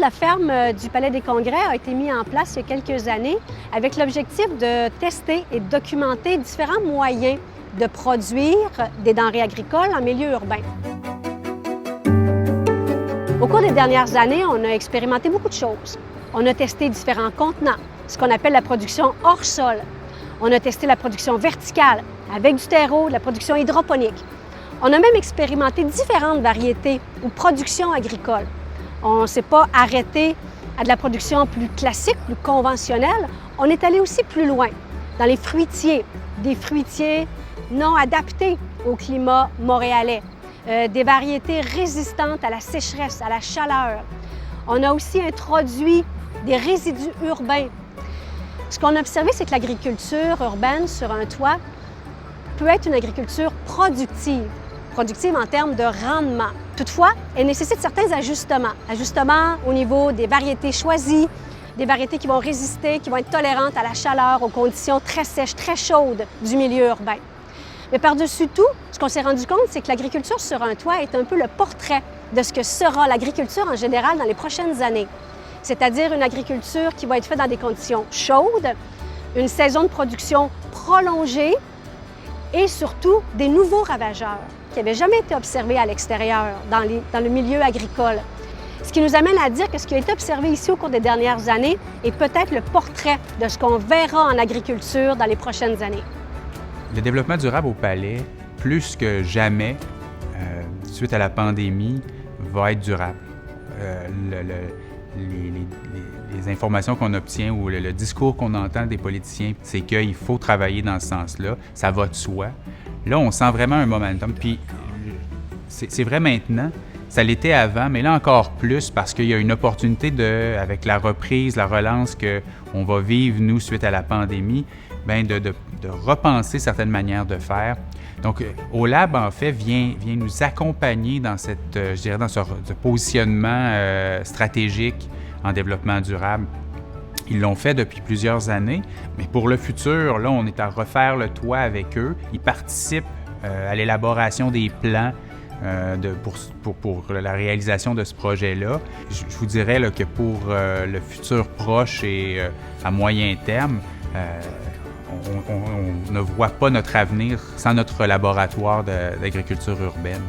la ferme du Palais des Congrès a été mis en place il y a quelques années avec l'objectif de tester et de documenter différents moyens de produire des denrées agricoles en milieu urbain. Au cours des dernières années, on a expérimenté beaucoup de choses. On a testé différents contenants, ce qu'on appelle la production hors sol. On a testé la production verticale avec du terreau, de la production hydroponique. On a même expérimenté différentes variétés ou productions agricoles. On ne s'est pas arrêté à de la production plus classique, plus conventionnelle. On est allé aussi plus loin, dans les fruitiers, des fruitiers non adaptés au climat montréalais, des variétés résistantes à la sécheresse, à la chaleur. On a aussi introduit des résidus urbains. Ce qu'on a observé, c'est que l'agriculture urbaine sur un toit peut être une agriculture productive en termes de rendement. Toutefois, elle nécessite certains ajustements. Ajustements au niveau des variétés choisies, des variétés qui vont résister, qui vont être tolérantes à la chaleur, aux conditions très sèches, très chaudes du milieu urbain. Mais par-dessus tout, ce qu'on s'est rendu compte, c'est que l'agriculture sur un toit est un peu le portrait de ce que sera l'agriculture en général dans les prochaines années. C'est-à-dire une agriculture qui va être faite dans des conditions chaudes, une saison de production prolongée et surtout des nouveaux ravageurs qui n'avaient jamais été observés à l'extérieur, dans le milieu agricole. Ce qui nous amène à dire que ce qui a été observé ici au cours des dernières années est peut-être le portrait de ce qu'on verra en agriculture dans les prochaines années. Le développement durable au Palais, plus que jamais, suite à la pandémie, va être durable. Les informations qu'on obtient ou le discours qu'on entend des politiciens, c'est qu'il faut travailler dans ce sens-là. Ça va de soi. Là, on sent vraiment un momentum. Puis, c'est vrai maintenant. Ça l'était avant, mais là encore plus parce qu'il y a une opportunité avec la reprise, la relance qu'on va vivre, nous, suite à la pandémie, bien, de repenser certaines manières de faire. Donc, OLAB, en fait, vient nous accompagner dans dans ce positionnement stratégique en développement durable. Ils l'ont fait depuis plusieurs années, mais pour le futur, là, on est à refaire le toit avec eux. Ils participent à l'élaboration des plans pour la réalisation de ce projet-là. Je vous dirais là, que pour le futur proche et à moyen terme, on ne voit pas notre avenir sans notre laboratoire d'agriculture urbaine.